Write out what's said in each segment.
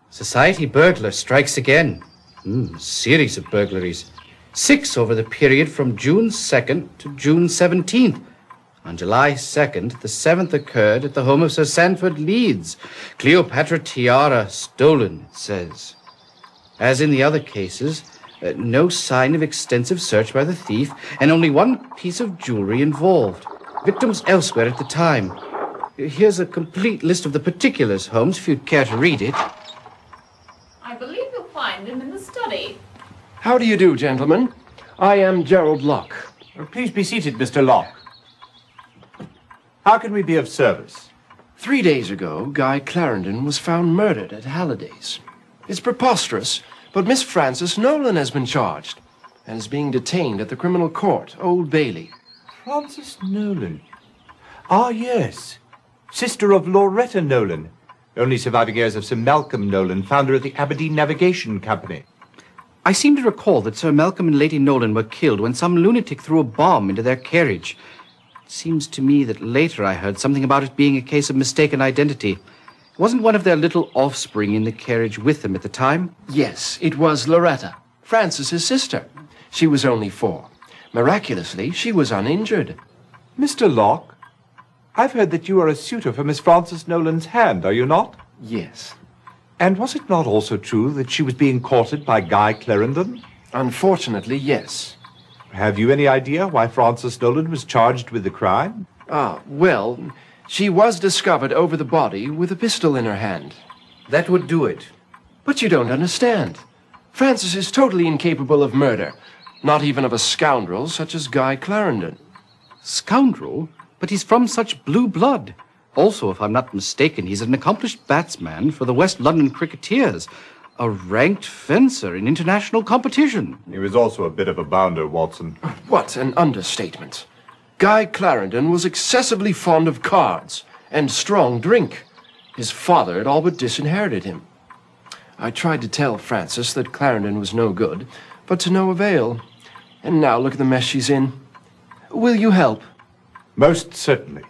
Society burglar strikes again. Series of burglaries. 6 over the period from June 2nd to June 17th. On July 2nd, the 7th occurred at the home of Sir Sanford Leeds. Cleopatra tiara stolen, it says. As in the other cases, no sign of extensive search by the thief, and only one piece of jewelry involved. Victims elsewhere at the time. Here's a complete list of the particulars, Holmes, if you'd care to read it. I believe you'll find him in the study. How do you do, gentlemen? I am Gerald Locke. Please be seated, Mr. Locke. How can we be of service? 3 days ago, Guy Clarendon was found murdered at Halliday's. It's preposterous, but Miss Frances Nolan has been charged and is being detained at the criminal court, Old Bailey. Frances Nolan? Ah, yes. Sister of Loretta Nolan. Only surviving heirs of Sir Malcolm Nolan, founder of the Aberdeen Navigation Company. I seem to recall that Sir Malcolm and Lady Nolan were killed when some lunatic threw a bomb into their carriage. It seems to me that later I heard something about it being a case of mistaken identity. Wasn't one of their little offspring in the carriage with them at the time? Yes, it was Loretta, Frances's sister. She was only 4. Miraculously, she was uninjured. Mr. Locke, I've heard that you are a suitor for Miss Frances Nolan's hand, are you not? Yes. And was it not also true that she was being courted by Guy Clarendon? Unfortunately, yes. Have you any idea why Frances Nolan was charged with the crime? Well, she was discovered over the body with a pistol in her hand. That would do it. But you don't understand. Frances is totally incapable of murder, not even of a scoundrel such as Guy Clarendon. Scoundrel? But he's from such blue blood. Also, if I'm not mistaken, he's an accomplished batsman for the West London Cricketers, a ranked fencer in international competition. He was also a bit of a bounder, Watson. What an understatement. Guy Clarendon was excessively fond of cards and strong drink. His father had all but disinherited him. I tried to tell Frances that Clarendon was no good, but to no avail. And now look at the mess she's in. Will you help? Most certainly.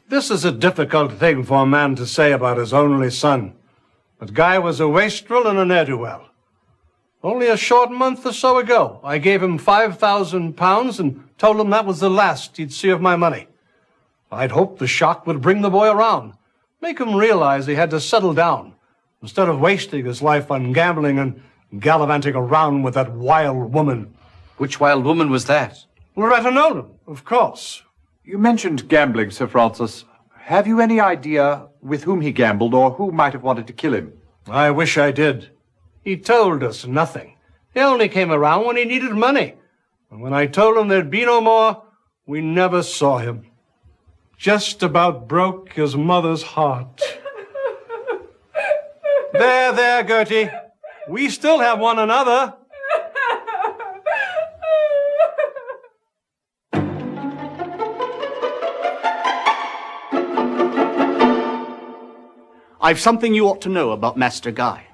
This is a difficult thing for a man to say about his only son. But Guy was a wastrel and a ne'er-do-well. Only a short month or so ago, I gave him £5,000 and told him that was the last he'd see of my money. I'd hoped the shock would bring the boy around, make him realize he had to settle down, instead of wasting his life on gambling and gallivanting around with that wild woman. Which wild woman was that? Loretta Nolan, of course. You mentioned gambling, Sir Francis. Have you any idea with whom he gambled or who might have wanted to kill him? I wish I did. He told us nothing. He only came around when he needed money. And when I told him there'd be no more, we never saw him. Just about broke his mother's heart. There, Gertie. We still have one another. I've something you ought to know about Master Guy.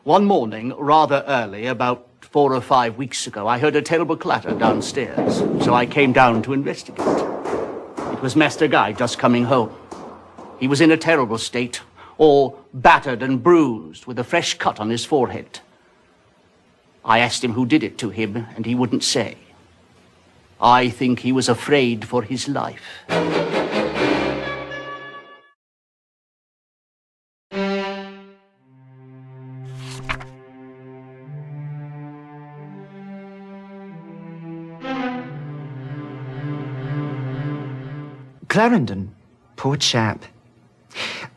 One morning, rather early, about 4 or 5 weeks ago, I heard a terrible clatter downstairs, so I came down to investigate. It was Master Guy just coming home. He was in a terrible state, all battered and bruised, with a fresh cut on his forehead. I asked him who did it to him, and he wouldn't say. I think he was afraid for his life. Clarendon, poor chap.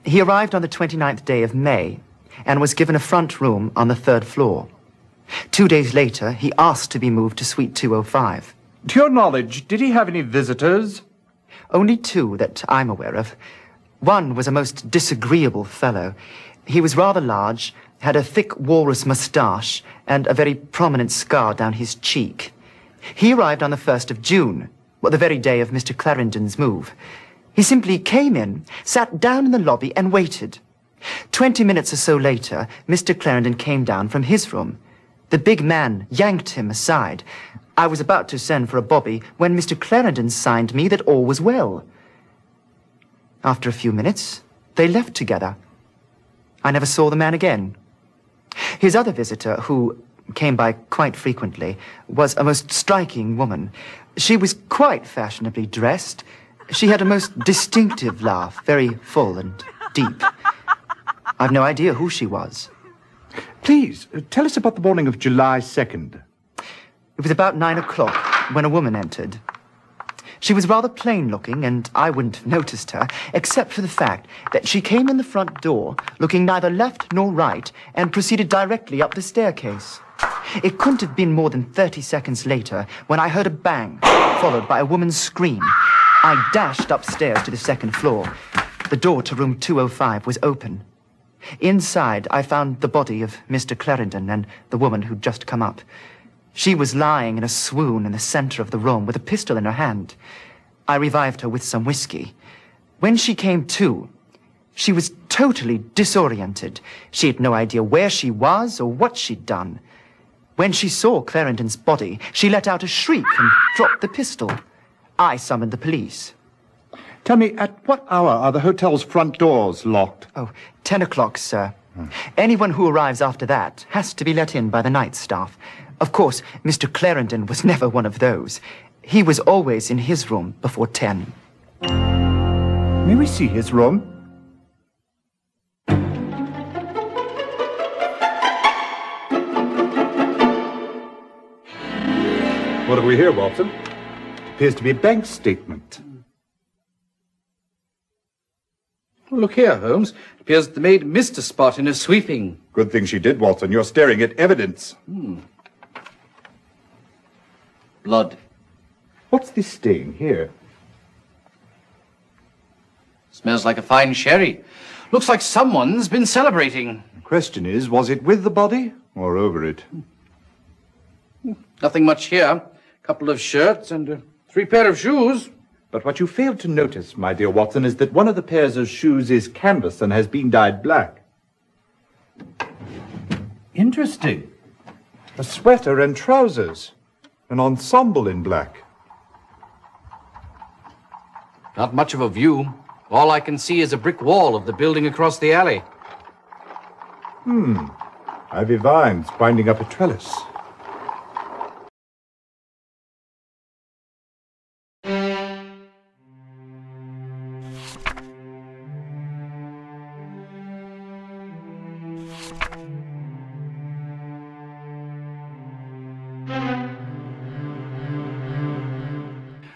He arrived on the 29th day of May and was given a front room on the 3rd floor. 2 days later, he asked to be moved to suite 205. To your knowledge, did he have any visitors? Only 2 that I'm aware of. One was a most disagreeable fellow. He was rather large, had a thick walrus moustache, and a very prominent scar down his cheek. He arrived on the 1st of June, the very day of Mr. Clarendon's move. He simply came in, sat down in the lobby, and waited. 20 minutes or so later, Mr. Clarendon came down from his room. The big man yanked him aside. I was about to send for a bobby when Mr. Clarendon signed me that all was well. After a few minutes, they left together. I never saw the man again. His other visitor, who came by quite frequently, was a most striking woman. She was quite fashionably dressed. She had a most distinctive laugh, very full and deep. I've no idea who she was. Please, tell us about the morning of July 2nd. It was about 9 o'clock when a woman entered. She was rather plain-looking, and I wouldn't have noticed her, except for the fact that she came in the front door, looking neither left nor right, and proceeded directly up the staircase. It couldn't have been more than 30 seconds later when I heard a bang, followed by a woman's scream. I dashed upstairs to the 2nd floor. The door to room 205 was open. Inside, I found the body of Mr. Clarendon and the woman who'd just come up. She was lying in a swoon in the center of the room with a pistol in her hand. I revived her with some whiskey. When she came to, she was totally disoriented. She had no idea where she was or what she'd done. When she saw Clarendon's body, she let out a shriek and dropped the pistol. I summoned the police. Tell me, at what hour are the hotel's front doors locked? 10 o'clock, sir. Anyone who arrives after that has to be let in by the night staff. Of course, Mr. Clarendon was never one of those. He was always in his room before 10. May we see his room? What have we here, Watson? It appears to be a bank statement. Look here, Holmes. It appears that the maid missed a spot in her sweeping. Good thing she did, Watson. You're staring at evidence. Blood. What's this stain here? Smells like a fine sherry. Looks like someone's been celebrating. The question is, was it with the body or over it? Nothing much here. Couple of shirts and 3 pair of shoes. But what you failed to notice, my dear Watson, is that one of the pairs of shoes is canvas and has been dyed black. Interesting. A sweater and trousers. An ensemble in black. Not much of a view. All I can see is a brick wall of the building across the alley. Ivy vines winding up a trellis.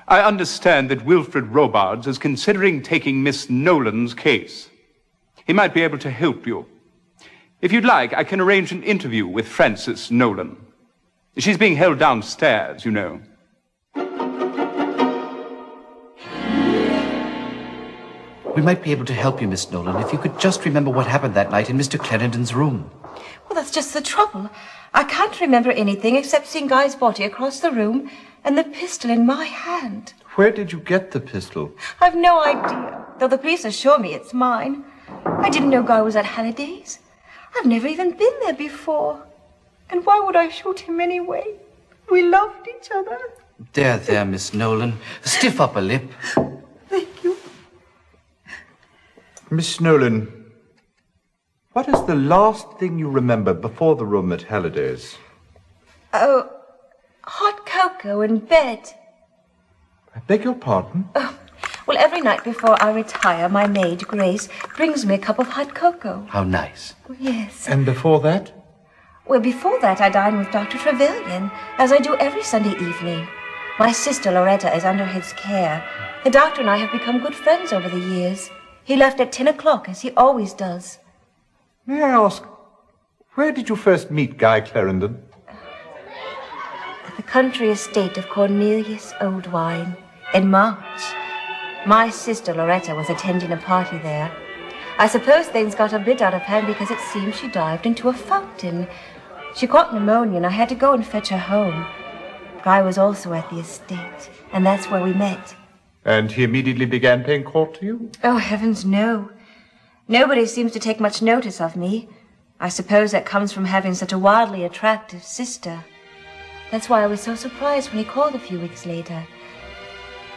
I understand that Wilfred Robards is considering taking Miss Nolan's case. He might be able to help you. If you'd like, I can arrange an interview with Frances Nolan. She's being held downstairs, you know. We might be able to help you, Miss Nolan, if you could just remember what happened that night in Mr. Clarendon's room. Well, that's just the trouble. I can't remember anything except seeing Guy's body across the room and the pistol in my hand. Where did you get the pistol? I've no idea, though the police assure me it's mine. I didn't know Guy was at Halliday's. I've never even been there before. And why would I shoot him anyway? We loved each other. There, Miss Nolan. Stiff upper lip. Thank you. Miss Nolan, what is the last thing you remember before the room at Halliday's? Oh, hot cocoa in bed. I beg your pardon? Well, every night before I retire, my maid, Grace, brings me a cup of hot cocoa. How nice. Yes. And before that? Well, before that, I dine with Dr. Trevelyan, as I do every Sunday evening. My sister Loretta is under his care. The doctor and I have become good friends over the years. He left at 10 o'clock, as he always does. May I ask, where did you first meet Guy Clarendon? At the country estate of Cornelius Oldwine, in March. My sister Loretta was attending a party there. I suppose things got a bit out of hand because it seems she dived into a fountain. She caught pneumonia and I had to go and fetch her home. Guy was also at the estate, and that's where we met. And he immediately began paying court to you? Oh, heavens, no. Nobody seems to take much notice of me. I suppose that comes from having such a wildly attractive sister. That's why I was so surprised when he called a few weeks later.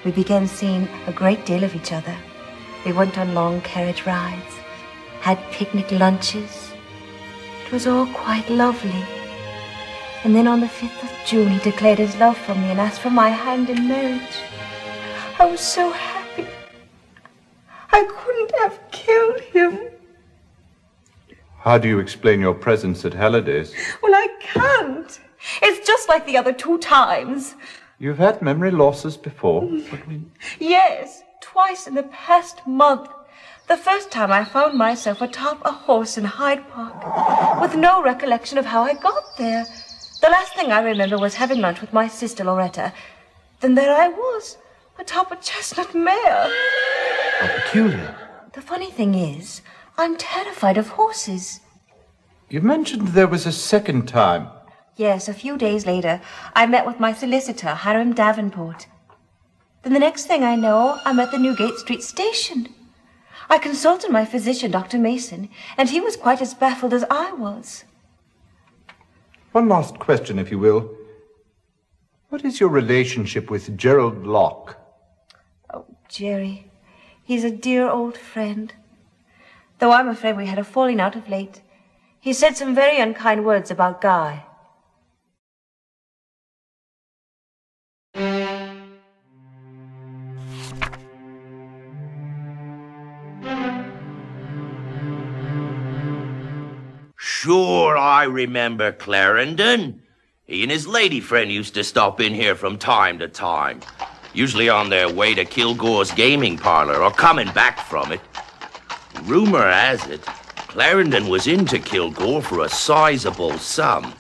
We began seeing a great deal of each other. We went on long carriage rides, had picnic lunches. It was all quite lovely. And then on the 5th of June, he declared his love for me and asked for my hand in marriage. I was so happy. I couldn't have killed him. How do you explain your presence at Halliday's? Well, I can't. It's just like the other 2 times. You've had memory losses before. Yes, twice in the past month. The first time I found myself atop a horse in Hyde Park, with no recollection of how I got there. The last thing I remember was having lunch with my sister Loretta. Then there I was, atop a chestnut mare. How peculiar. The funny thing is, I'm terrified of horses. You mentioned there was a second time. Yes, a few days later, I met with my solicitor, Hiram Davenport. Then the next thing I know, I'm at the Newgate Street station. I consulted my physician, Dr. Mason, and he was quite as baffled as I was. One last question, if you will. What is your relationship with Gerald Locke? Oh, Jerry, he's a dear old friend. Though I'm afraid we had a falling out of late. He said some very unkind words about Guy. Sure, I remember Clarendon. He and his lady friend used to stop in here from time to time, usually on their way to Kilgore's gaming parlor or coming back from it. Rumor has it, Clarendon was into Kilgore for a sizable sum.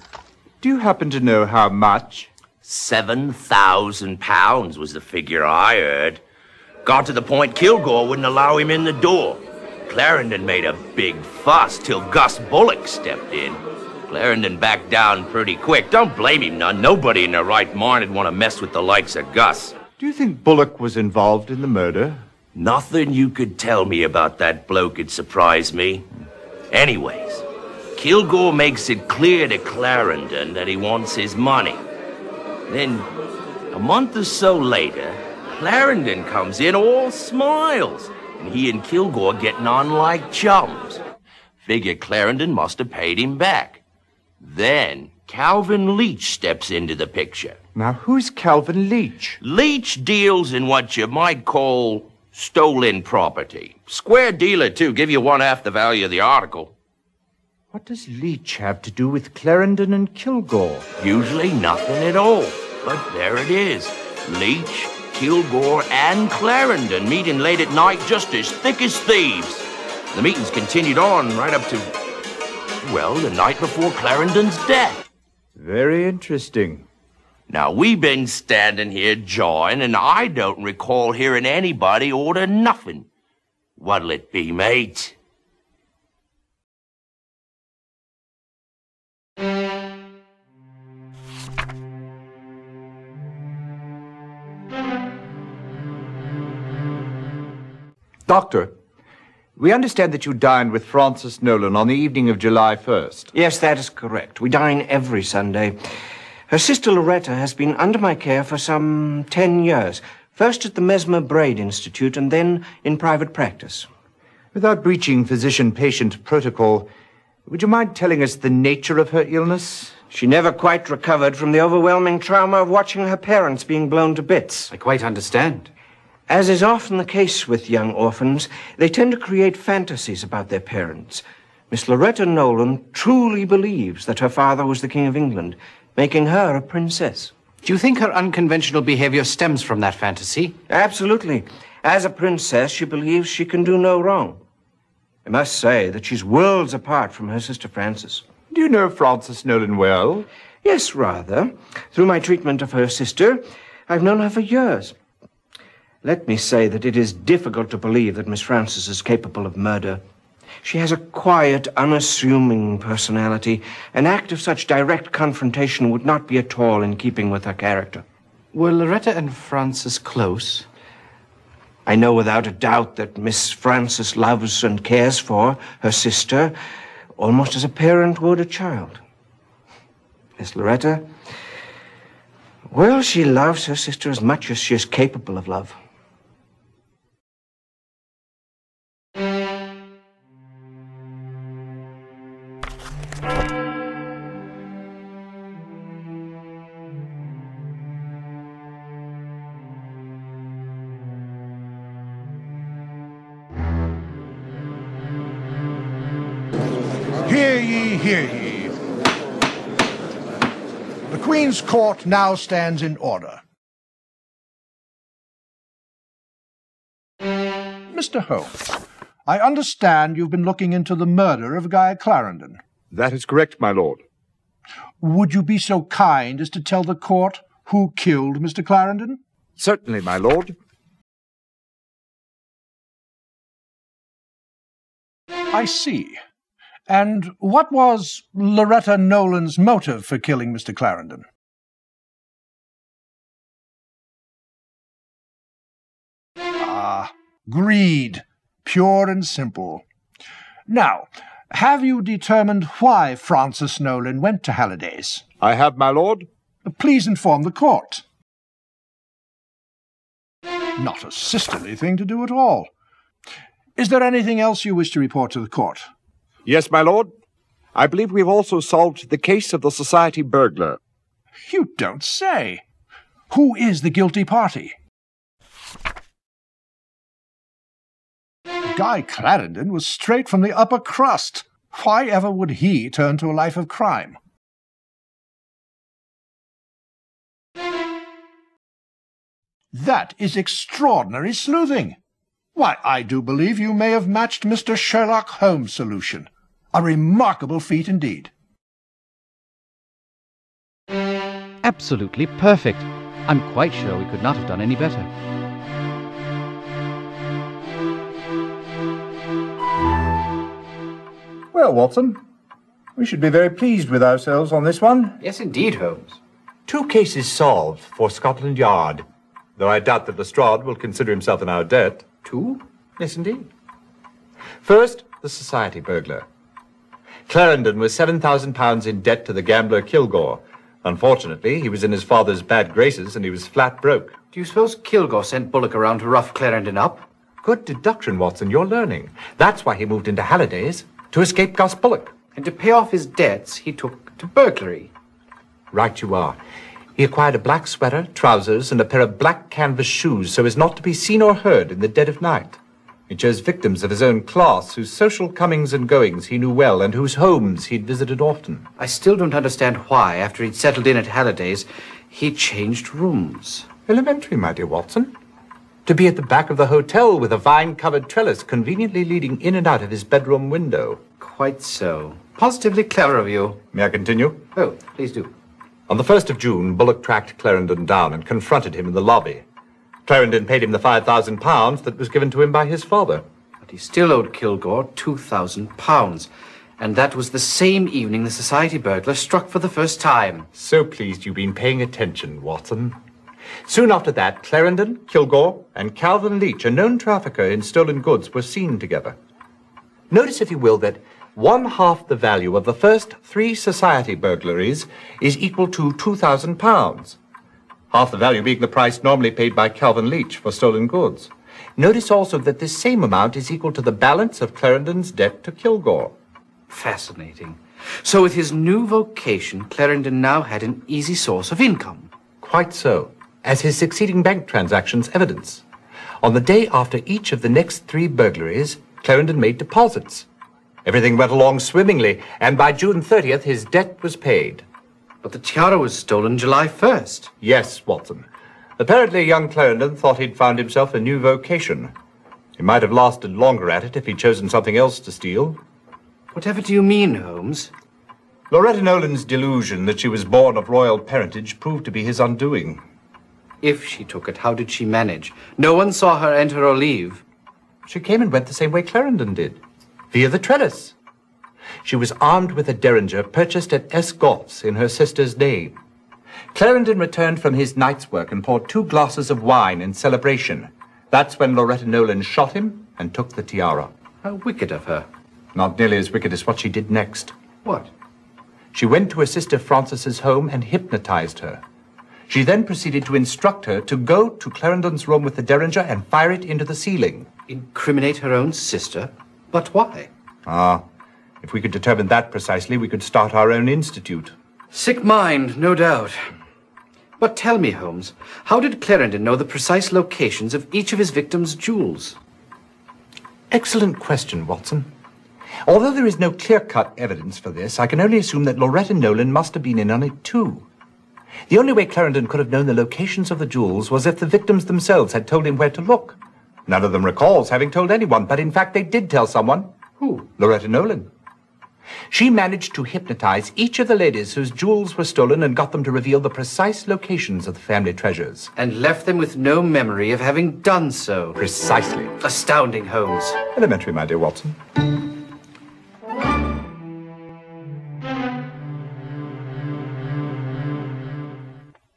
Do you happen to know how much? £7,000 was the figure I heard. Got to the point Kilgore wouldn't allow him in the door. Clarendon made a big fuss till Gus Bullock stepped in. Clarendon backed down pretty quick. Don't blame him none. Nobody in their right mind would want to mess with the likes of Gus. Do you think Bullock was involved in the murder? Nothing you could tell me about that bloke would surprise me. Anyways, Kilgore makes it clear to Clarendon that he wants his money. Then, a month or so later, Clarendon comes in all smiles, and he and Kilgore getting on like chums. Figure Clarendon must have paid him back. Then, Calvin Leach steps into the picture. Now, who's Calvin Leach? Leach deals in what you might call stolen property. Square dealer, too. Give you one half the value of the article. What does Leach have to do with Clarendon and Kilgore? Usually nothing at all. But there it is. Leach, Kilgore, and Clarendon meeting late at night just as thick as thieves. The meetings continued on right up to, well, the night before Clarendon's death. Very interesting. Now, we've been standing here jawing, and I don't recall hearing anybody order nothing. What'll it be, mate? Doctor, we understand that you dined with Frances Nolan on the evening of July 1st. Yes, that is correct. We dine every Sunday. Her sister Loretta has been under my care for some 10 years. First at the Mesmer Braid Institute and then in private practice. Without breaching physician-patient protocol, would you mind telling us the nature of her illness? She never quite recovered from the overwhelming trauma of watching her parents being blown to bits. I quite understand. As is often the case with young orphans, they tend to create fantasies about their parents. Miss Loretta Nolan truly believes that her father was the King of England, making her a princess. Do you think her unconventional behavior stems from that fantasy? Absolutely. As a princess, she believes she can do no wrong. I must say that she's worlds apart from her sister Frances. Do you know Frances Nolan well? Yes, rather. Through my treatment of her sister, I've known her for years. Let me say that it is difficult to believe that Miss Frances is capable of murder. She has a quiet, unassuming personality. An act of such direct confrontation would not be at all in keeping with her character. Were Loretta and Frances close? I know without a doubt that Miss Frances loves and cares for her sister almost as a parent would a child. Miss Loretta, well, she loves her sister as much as she is capable of love. Hear ye, hear ye. The Queen's Court now stands in order. Mr. Holmes, I understand you've been looking into the murder of Guy Clarendon. That is correct, my lord. Would you be so kind as to tell the court who killed Mr. Clarendon? Certainly, my lord. I see. And what was Loretta Nolan's motive for killing Mr. Clarendon? Ah, greed, pure and simple. Now, have you determined why Frances Nolan went to Halliday's? I have, my lord. Please inform the court. Not a sisterly thing to do at all. Is there anything else you wish to report to the court? Yes, my lord. I believe we've also solved the case of the society burglar. You don't say. Who is the guilty party? Guy Clarendon was straight from the upper crust. Why ever would he turn to a life of crime? That is extraordinary sleuthing. Why, I do believe you may have matched Mr. Sherlock Holmes' solution. A remarkable feat indeed. absolutely perfect. I'm quite sure we could not have done any better. Well, Watson, we should be very pleased with ourselves on this one. Yes, indeed, Holmes. 2 cases solved for Scotland Yard, though I doubt that Lestrade will consider himself in our debt. 2? Yes, indeed. First, the society burglar. Clarendon was £7,000 in debt to the gambler Kilgore. Unfortunately, he was in his father's bad graces and he was flat broke. Do you suppose Kilgore sent Bullock around to rough Clarendon up? Good deduction, Watson. You're learning. That's why he moved into Halliday's, to escape Gus Bullock. And to pay off his debts, he took to burglary. Right you are. He acquired a black sweater, trousers, and a pair of black canvas shoes so as not to be seen or heard in the dead of night. He chose victims of his own class, whose social comings and goings he knew well, and whose homes he'd visited often. I still don't understand why, after he'd settled in at Halliday's, he changed rooms. Elementary, my dear Watson. To be at the back of the hotel with a vine-covered trellis conveniently leading in and out of his bedroom window. Quite so. Positively clever of you. May I continue? Oh, please do. On the 1st of June, Bullock tracked Clarendon down and confronted him in the lobby. Clarendon paid him the £5,000 that was given to him by his father. But he still owed Kilgore £2,000. And that was the same evening the society burglar struck for the first time. So pleased you've been paying attention, Watson. Soon after that, Clarendon, Kilgore, and Calvin Leach, a known trafficker in stolen goods, were seen together. Notice, if you will, that 1/2 the value of the first 3 society burglaries is equal to £2,000. Half the value being the price normally paid by Calvin Leach for stolen goods. Notice also that this same amount is equal to the balance of Clarendon's debt to Kilgore. Fascinating. So with his new vocation, Clarendon now had an easy source of income. Quite so, as his succeeding bank transactions evidence. On the day after each of the next 3 burglaries, Clarendon made deposits. Everything went along swimmingly, and by June 30th, his debt was paid. But the tiara was stolen July 1st. Yes, Watson. Apparently, young Clarendon thought he'd found himself a new vocation. He might have lasted longer at it if he'd chosen something else to steal. Whatever do you mean, Holmes? Loretta Nolan's delusion that she was born of royal parentage proved to be his undoing. If she took it, how did she manage? No one saw her enter or leave. She came and went the same way Clarendon did, via the trellis. She was armed with a derringer purchased at S. Goff's in her sister's name. Clarendon returned from his night's work and poured 2 glasses of wine in celebration. That's when Loretta Nolan shot him and took the tiara. How wicked of her. Not nearly as wicked as what she did next. What? She went to her sister Frances's home and hypnotized her. She then proceeded to instruct her to go to Clarendon's room with the derringer and fire it into the ceiling. Incriminate her own sister? But why? If we could determine that precisely, we could start our own institute. Sick mind, no doubt. But tell me, Holmes, how did Clarendon know the precise locations of each of his victims' jewels? Excellent question, Watson. Although there is no clear-cut evidence for this, I can only assume that Loretta Nolan must have been in on it too. The only way Clarendon could have known the locations of the jewels was if the victims themselves had told him where to look. None of them recalls having told anyone, but in fact they did tell someone. Who? Loretta Nolan. She managed to hypnotize each of the ladies whose jewels were stolen and got them to reveal the precise locations of the family treasures. And left them with no memory of having done so. Precisely. Astounding, Holmes. Elementary, my dear Watson.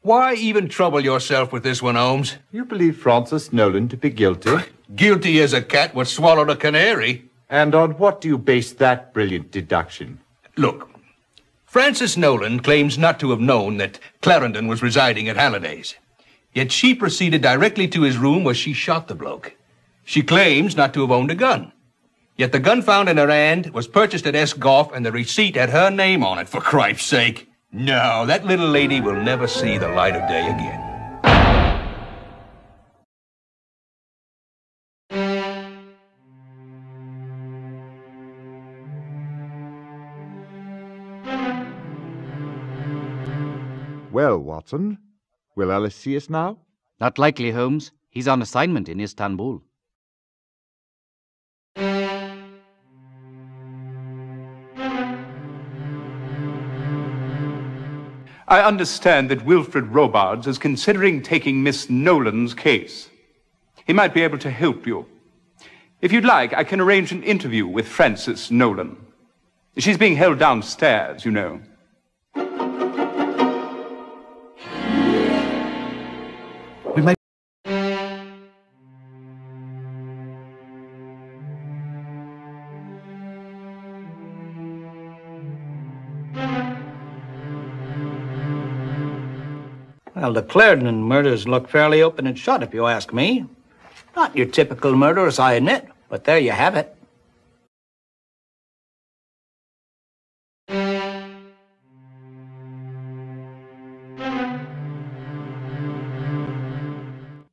Why even trouble yourself with this one, Holmes? You believe Francis Nolan to be guilty? Guilty as a cat would swallow a canary. And on what do you base that brilliant deduction? Look, Frances Nolan claims not to have known that Clarendon was residing at Halliday's. Yet she proceeded directly to his room where she shot the bloke. She claims not to have owned a gun. Yet the gun found in her hand was purchased at S. Goff, and the receipt had her name on it, for cripes' sake. No, that little lady will never see the light of day again. Well, Watson, will Alice see us now? Not likely, Holmes. He's on assignment in Istanbul. I understand that Wilfred Robards is considering taking Miss Nolan's case. He might be able to help you. If you'd like, I can arrange an interview with Frances Nolan. She's being held downstairs, you know. We might... Well, the Clarendon murders look fairly open and shut, if you ask me. Not your typical murderers, I admit, but there you have it.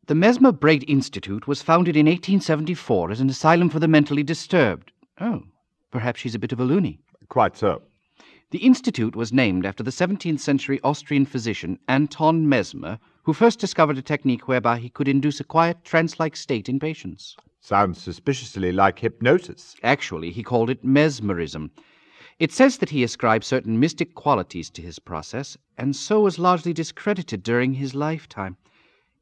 The Mesmer Braid Institute was founded in 1874 as an asylum for the mentally disturbed. Oh, perhaps she's a bit of a loony. Quite so. The institute was named after the 17th century Austrian physician Anton Mesmer, who first discovered a technique whereby he could induce a quiet, trance-like state in patients. Sounds suspiciously like hypnosis. Actually, he called it mesmerism. It says that he ascribed certain mystic qualities to his process, and so was largely discredited during his lifetime.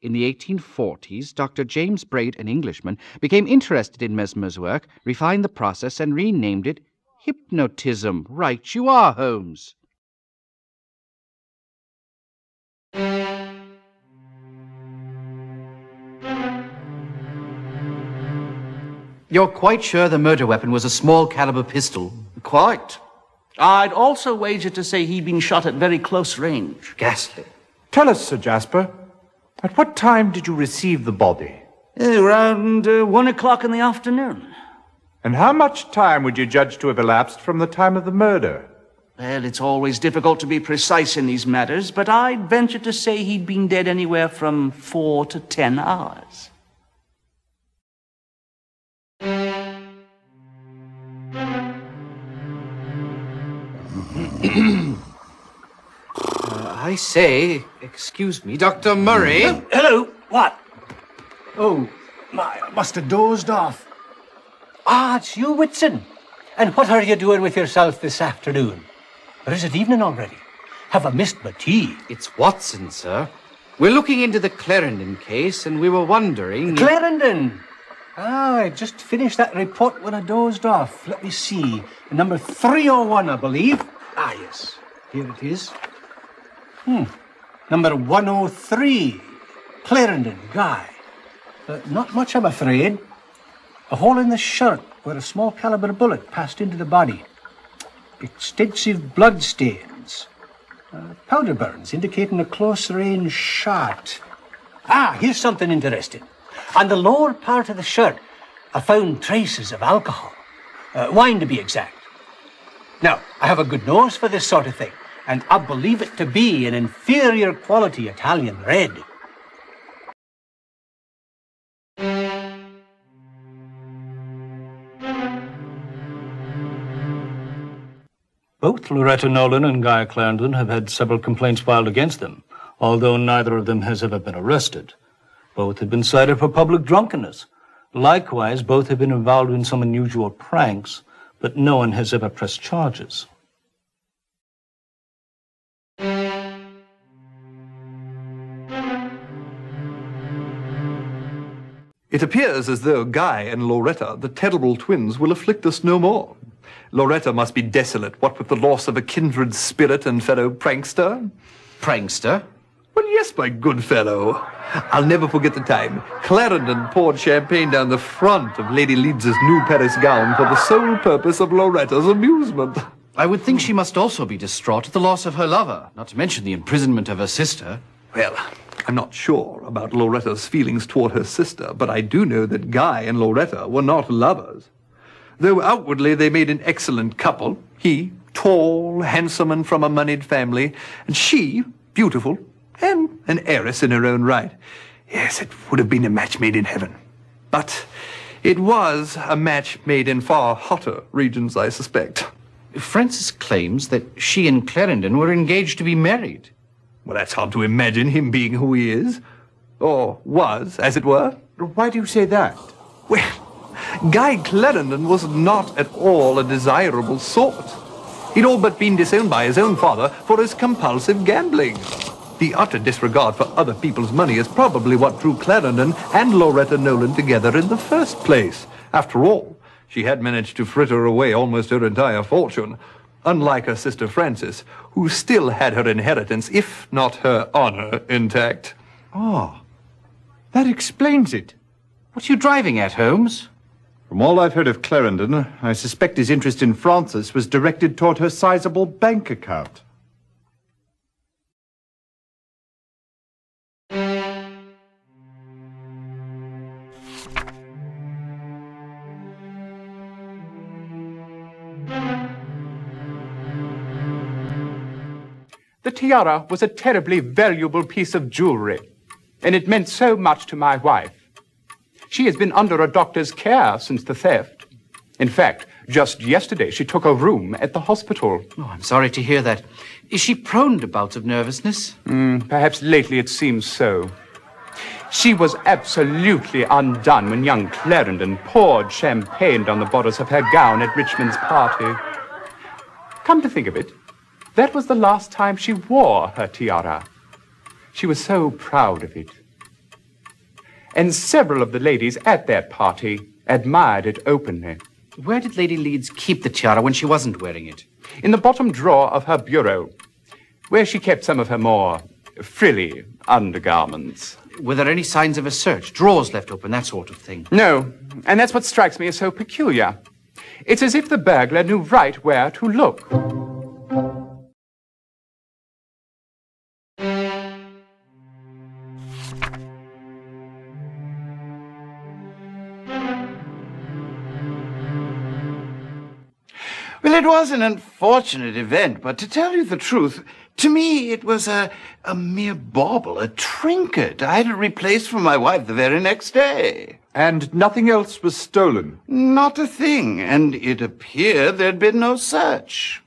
In the 1840s, Dr. James Braid, an Englishman, became interested in Mesmer's work, refined the process, and renamed it hypnotism. Right you are, Holmes. You're quite sure the murder weapon was a small caliber pistol? Quite. I'd also wager to say he'd been shot at very close range. Ghastly. Tell us, Sir Jasper, at what time did you receive the body? Around 1 o'clock in the afternoon. And how much time would you judge to have elapsed from the time of the murder? Well, it's always difficult to be precise in these matters, but I'd venture to say he'd been dead anywhere from 4 to 10 hours. I say, excuse me, Dr. Murray. Hello, what? Oh, my, I must have dozed off. Ah, it's you, Whitson. And what are you doing with yourself this afternoon? Or is it evening already? Have I missed my tea? It's Watson, sir. We're looking into the Clarendon case, and we were wondering... Clarendon! Ah, I just finished that report when I dozed off. Let me see. Number 301, I believe. Ah, yes. Here it is. Number 103. Clarendon, Guy. Not much, I'm afraid. A hole in the shirt where a small caliber bullet passed into the body. Extensive blood stains. Powder burns indicating a close-range shot. Ah, here's something interesting. On the lower part of the shirt, I found traces of alcohol. Wine, to be exact. Now, I have a good nose for this sort of thing, and I believe it to be an inferior quality Italian red. Both Loretta Nolan and Guy Clarendon have had several complaints filed against them, although neither of them has ever been arrested. Both have been cited for public drunkenness. Likewise, both have been involved in some unusual pranks, but no one has ever pressed charges. It appears as though Guy and Loretta, the terrible twins, will afflict us no more. Loretta must be desolate, what with the loss of a kindred spirit and fellow prankster. Prankster? Well, yes, my good fellow. I'll never forget the time Clarendon poured champagne down the front of Lady Leeds's new Paris gown for the sole purpose of Loretta's amusement. I would think she must also be distraught at the loss of her lover, not to mention the imprisonment of her sister. Well, I'm not sure about Loretta's feelings toward her sister, but I do know that Guy and Loretta were not lovers. Though outwardly they made an excellent couple, he, tall, handsome, and from a moneyed family, and she, beautiful, and an heiress in her own right. Yes, it would have been a match made in heaven. But it was a match made in far hotter regions, I suspect. Francis claims that she and Clarendon were engaged to be married. Well, that's hard to imagine, him being who he is. Or was, as it were. Why do you say that? Well, Guy Clarendon was not at all a desirable sort. He'd all but been disowned by his own father for his compulsive gambling. The utter disregard for other people's money is probably what drew Clarendon and Loretta Nolan together in the first place. After all, she had managed to fritter away almost her entire fortune, unlike her sister Frances, who still had her inheritance, if not her honor, intact. Oh, that explains it. What are you driving at, Holmes? From all I've heard of Clarendon, I suspect his interest in Frances was directed toward her sizable bank account. The tiara was a terribly valuable piece of jewelry, and it meant so much to my wife. She has been under a doctor's care since the theft. In fact, just yesterday she took a room at the hospital. Oh, I'm sorry to hear that. Is she prone to bouts of nervousness? Perhaps lately it seems so. She was absolutely undone when young Clarendon poured champagne down the borders of her gown at Richmond's party. Come to think of it, that was the last time she wore her tiara. She was so proud of it. And several of the ladies at that party admired it openly. Where did Lady Leeds keep the tiara when she wasn't wearing it? In the bottom drawer of her bureau, where she kept some of her more frilly undergarments. Were there any signs of a search? Drawers left open, that sort of thing? No, and that's what strikes me as so peculiar. It's as if the burglar knew right where to look. Well, it was an unfortunate event, but to tell you the truth, to me it was a mere bauble, a trinket. I had it replaced for my wife the very next day. And nothing else was stolen? Not a thing, and it appeared there'd been no search.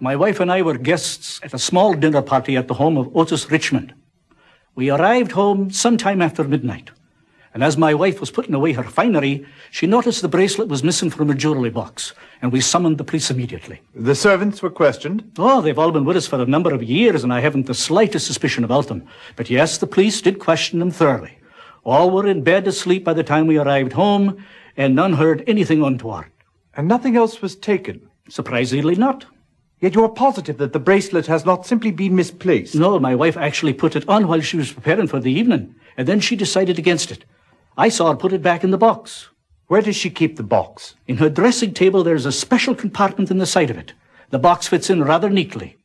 My wife and I were guests at a small dinner party at the home of Otis Richmond. We arrived home sometime after midnight, and as my wife was putting away her finery, she noticed the bracelet was missing from her jewelry box, and we summoned the police immediately. The servants were questioned? Oh, they've all been with us for a number of years, and I haven't the slightest suspicion about them. But yes, the police did question them thoroughly. All were in bed asleep by the time we arrived home, and none heard anything untoward. And nothing else was taken? Surprisingly not. Yet you are positive that the bracelet has not simply been misplaced? No, my wife actually put it on while she was preparing for the evening, and then she decided against it. I saw her put it back in the box. Where does she keep the box? In her dressing table, there's a special compartment in the side of it. The box fits in rather neatly.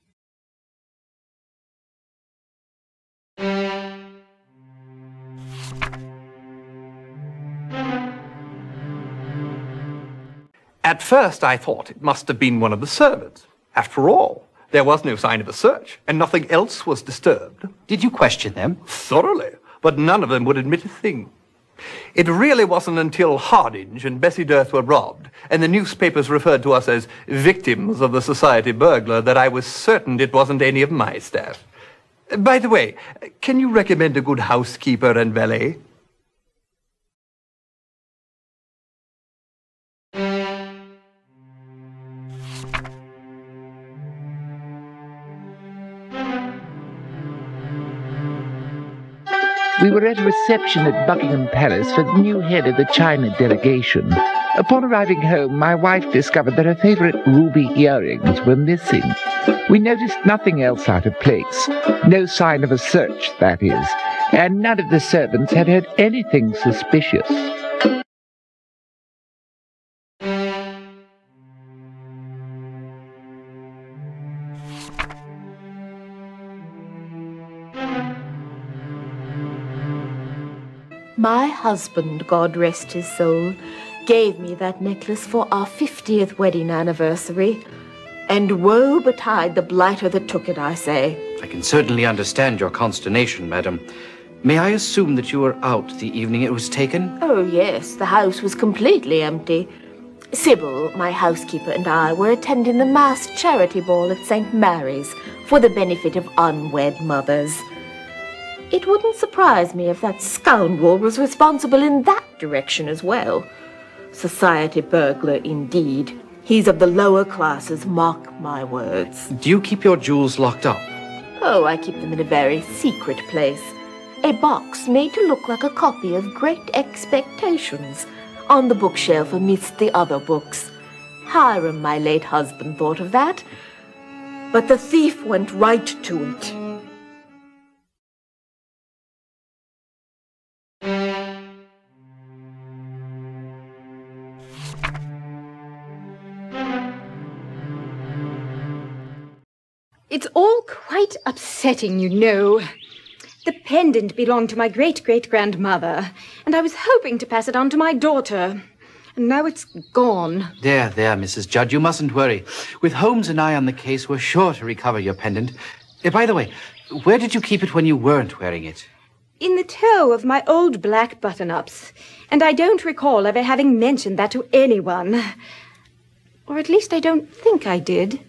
At first, I thought it must have been one of the servants. After all, there was no sign of a search, and nothing else was disturbed. Did you question them? Thoroughly, but none of them would admit a thing. It really wasn't until Hardinge and Bessie Dirth were robbed, and the newspapers referred to us as victims of the society burglar, that I was certain it wasn't any of my staff. By the way, can you recommend a good housekeeper and valet? We were at a reception at Buckingham Palace for the new head of the China delegation. Upon arriving home, my wife discovered that her favourite ruby earrings were missing. We noticed nothing else out of place. No sign of a search, that is. And none of the servants had heard anything suspicious. My husband, God rest his soul, gave me that necklace for our 50th wedding anniversary. And woe betide the blighter that took it, I say. I can certainly understand your consternation, madam. May I assume that you were out the evening it was taken? Oh, yes, the house was completely empty. Sybil, my housekeeper, and I were attending the mass charity ball at St. Mary's for the benefit of unwed mothers. It wouldn't surprise me if that scoundrel was responsible in that direction as well. Society burglar, indeed. He's of the lower classes, mark my words. Do you keep your jewels locked up? Oh, I keep them in a very secret place. A box made to look like a copy of Great Expectations on the bookshelf amidst the other books. Hiram, my late husband, thought of that, but the thief went right to it. It's all quite upsetting, you know. The pendant belonged to my great-great-grandmother, and I was hoping to pass it on to my daughter. And now it's gone. There, Mrs. Judd, you mustn't worry. With Holmes and I on the case, we're sure to recover your pendant. By the way, where did you keep it when you weren't wearing it? In the toe of my old black button-ups, and I don't recall ever having mentioned that to anyone. Or at least I don't think I did.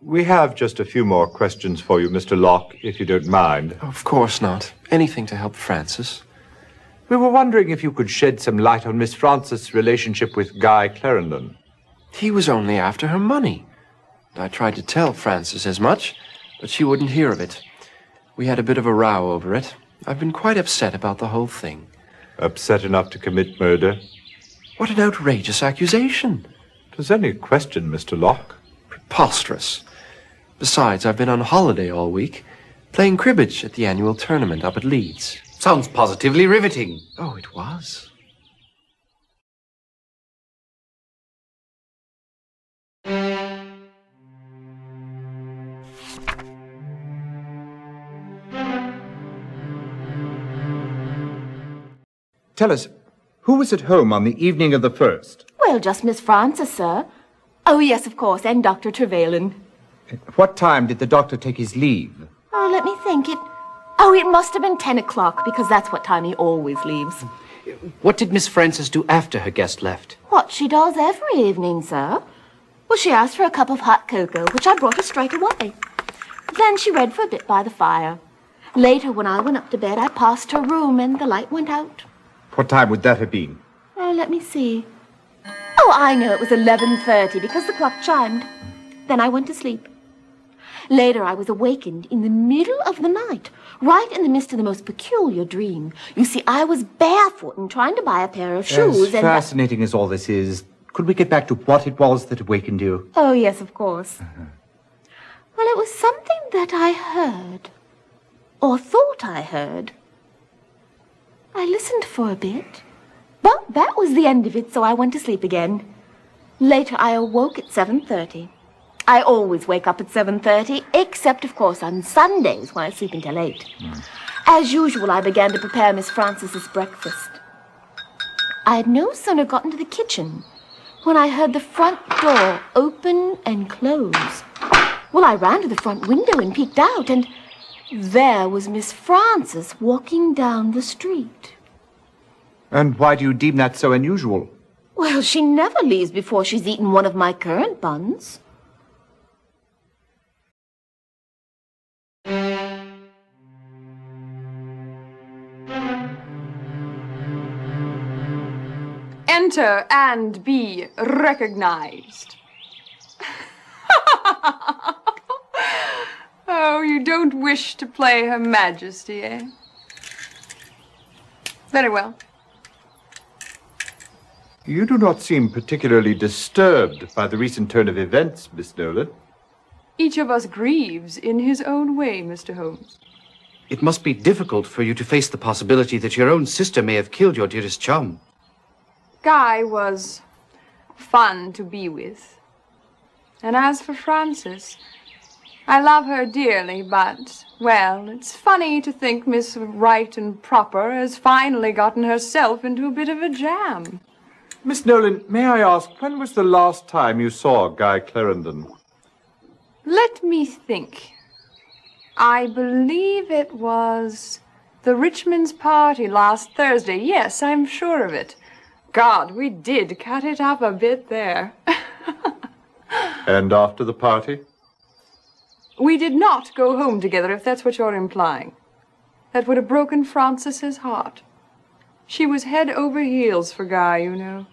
We have just a few more questions for you, Mr. Locke, if you don't mind. Of course not. Anything to help Francis. We were wondering if you could shed some light on Miss Frances' relationship with Guy Clarendon. He was only after her money. I tried to tell Frances as much, but she wouldn't hear of it. We had a bit of a row over it. I've been quite upset about the whole thing. Upset enough to commit murder? What an outrageous accusation. Does any question, Mr. Locke? Preposterous. Besides, I've been on holiday all week, playing cribbage at the annual tournament up at Leeds. Sounds positively riveting. Oh, it was. Tell us, who was at home on the evening of the 1st? Well, just Miss Frances, sir. Oh, yes, of course, and Dr. Trevelyan. What time did the doctor take his leave? Oh, let me think. It must have been 10 o'clock, because that's what time he always leaves. What did Miss Frances do after her guest left? What she does every evening, sir. Well, she asked for a cup of hot cocoa, which I brought her straight away. Then she read for a bit by the fire. Later, when I went up to bed, I passed her room, and the light went out. What time would that have been? Oh, let me see. Oh, I know it was 11:30, because the clock chimed. Then I went to sleep. Later, I was awakened in the middle of the night, right in the midst of the most peculiar dream. You see, I was barefoot and trying to buy a pair of shoes, As fascinating as all this is, could we get back to what it was that awakened you? Oh, yes, of course. Well, it was something that I heard, or thought I heard. I listened for a bit, but that was the end of it, so I went to sleep again. Later, I awoke at 7:30. I always wake up at 7:30, except, of course, on Sundays when I sleep until 8. As usual, I began to prepare Miss Frances's breakfast. I had no sooner got into the kitchen when I heard the front door open and close. Well, I ran to the front window and peeked out, and there was Miss Frances walking down the street. And why do you deem that so unusual? Well, she never leaves before she's eaten one of my currant buns. Enter and be recognized. Oh, you don't wish to play Her Majesty, eh? Very well. You do not seem particularly disturbed by the recent turn of events, Miss Nolan. Each of us grieves in his own way, Mr. Holmes. It must be difficult for you to face the possibility that your own sister may have killed your dearest chum. Guy was fun to be with. And as for Frances, I love her dearly, but, well, it's funny to think Miss Right and Proper has finally gotten herself into a bit of a jam. Miss Nolan, may I ask, when was the last time you saw Guy Clarendon? Let me think. I believe it was the Richmond's party last Thursday. Yes, I'm sure of it. God, we did cut it up a bit there. And after the party? We did not go home together, if that's what you're implying. That would have broken Frances's heart. She was head over heels for Guy, you know.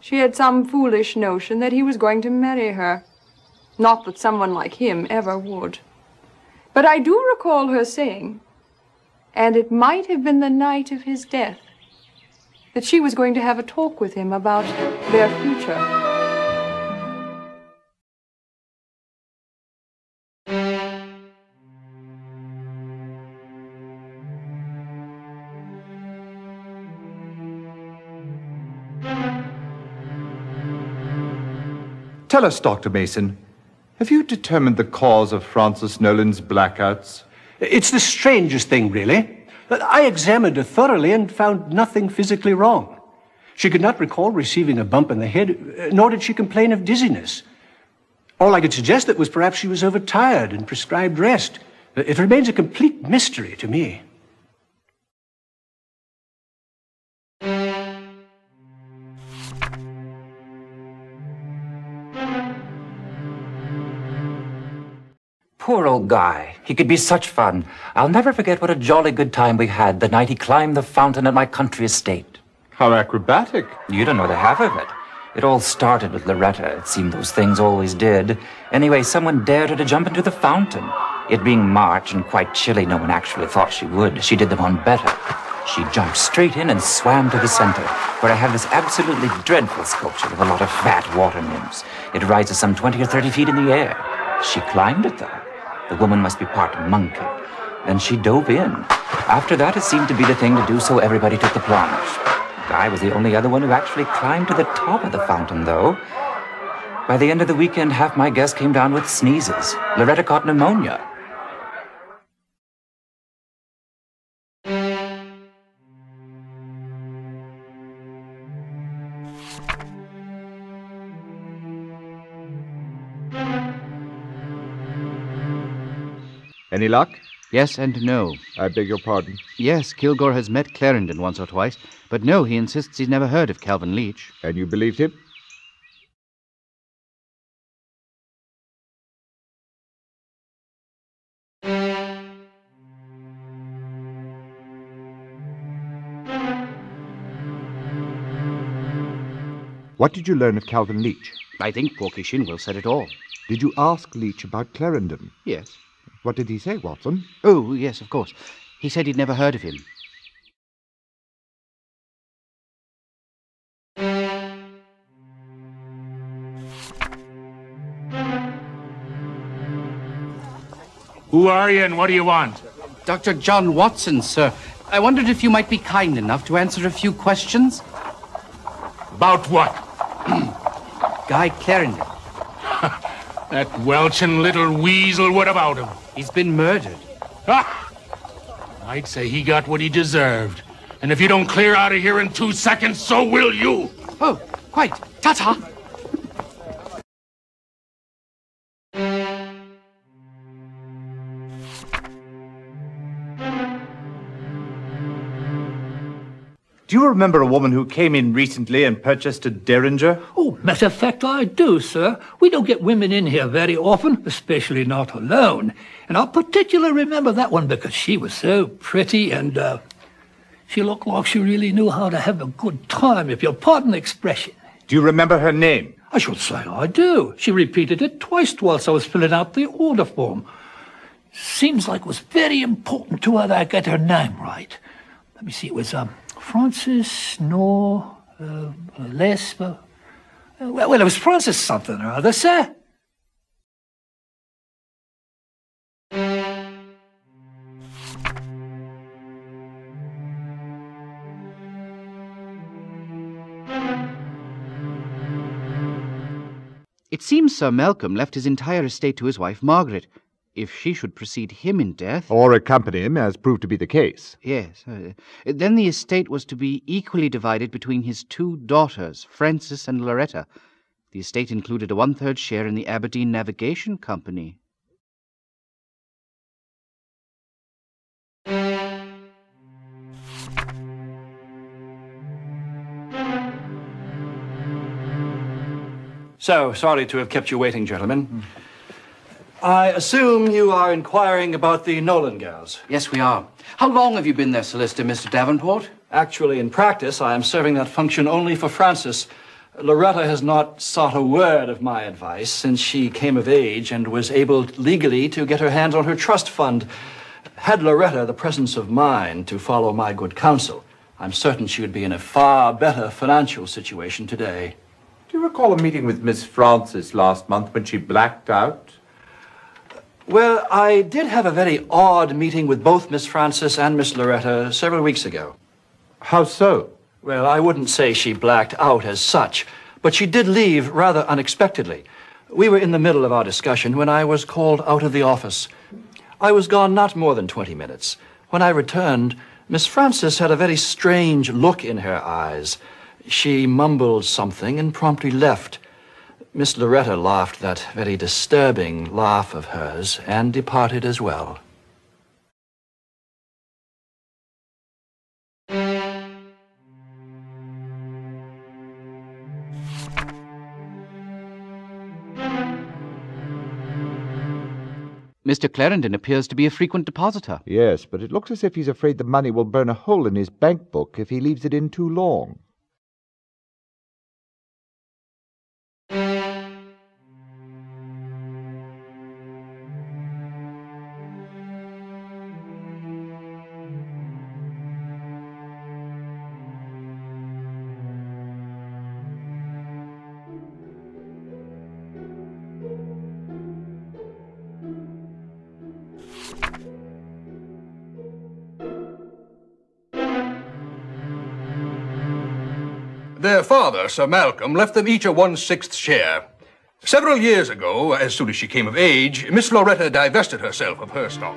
She had some foolish notion that he was going to marry her. Not that someone like him ever would. But I do recall her saying, and it might have been the night of his death, that she was going to have a talk with him about their future. Tell us, Dr. Mason, have you determined the cause of Frances Nolan's blackouts? It's the strangest thing, really. I examined her thoroughly and found nothing physically wrong. She could not recall receiving a bump in the head, nor did she complain of dizziness. All I could suggest that was perhaps she was overtired and prescribed rest. It remains a complete mystery to me. Poor old Guy. He could be such fun. I'll never forget what a jolly good time we had the night he climbed the fountain at my country estate. How acrobatic. You don't know the half of it. It all started with Loretta. It seemed those things always did. Anyway, someone dared her to jump into the fountain. It being March and quite chilly, no one actually thought she would. She did them on better. She jumped straight in and swam to the center, where I have this absolutely dreadful sculpture of a lot of fat water nymphs. It rises some 20 or 30 feet in the air. She climbed it, though. The woman must be part monkey. Then she dove in. After that, it seemed to be the thing to do, so everybody took the plunge. Guy was the only other one who actually climbed to the top of the fountain, though. By the end of the weekend, half my guests came down with sneezes. Loretta caught pneumonia. Any luck? Yes and no. I beg your pardon? Yes, Kilgore has met Clarendon once or twice, but no, he insists he's never heard of Calvin Leach. And you believed him? What did you learn of Calvin Leach? I think Porky Shinwell said it all. Did you ask Leach about Clarendon? Yes. What did he say, Watson? Oh, yes, of course. He said he'd never heard of him. Who are you and what do you want? Dr. John Watson, sir. I wondered if you might be kind enough to answer a few questions. About what? Guy Clarendon. That welching little weasel, what about him? He's been murdered. Ah! I'd say he got what he deserved. And if you don't clear out of here in 2 seconds, so will you. Oh, quite. Ta-ta. Do you remember a woman who came in recently and purchased a derringer? Oh, matter of fact, I do, sir. We don't get women in here very often, especially not alone. And I particularly remember that one because she was so pretty and, she looked like she really knew how to have a good time, if you'll pardon the expression. Do you remember her name? I should say I do. She repeated it twice whilst I was filling out the order form. Seems like it was very important to her that I get her name right. Let me see, it was, Frances, no, less, well, it was Frances something or other, sir. It seems Sir Malcolm left his entire estate to his wife, Margaret. If she should precede him in death... Or accompany him, as proved to be the case. Yes. Then the estate was to be equally divided between his two daughters, Frances and Loretta. The estate included a 1/3 share in the Aberdeen Navigation Company. So, sorry to have kept you waiting, gentlemen. I assume you are inquiring about the Nolan girls. Yes, we are. How long have you been their solicitor, Mr. Davenport? Actually, in practice, I am serving that function only for Frances. Loretta has not sought a word of my advice since she came of age and was able legally to get her hands on her trust fund. Had Loretta the presence of mind to follow my good counsel, I'm certain she would be in a far better financial situation today. Do you recall a meeting with Miss Frances last month when she blacked out? Well, I did have a very odd meeting with both Miss Frances and Miss Loretta several weeks ago. How so? Well, I wouldn't say she blacked out as such, but she did leave rather unexpectedly. We were in the middle of our discussion when I was called out of the office. I was gone not more than 20 minutes. When I returned, Miss Frances had a very strange look in her eyes. She mumbled something and promptly left. Miss Loretta laughed that very disturbing laugh of hers and departed as well. Mr. Clarendon appears to be a frequent depositor. Yes, but it looks as if he's afraid the money will burn a hole in his bank book if he leaves it in too long. Their father, Sir Malcolm, left them each a 1/6 share. Several years ago, as soon as she came of age, Miss Loretta divested herself of her stock.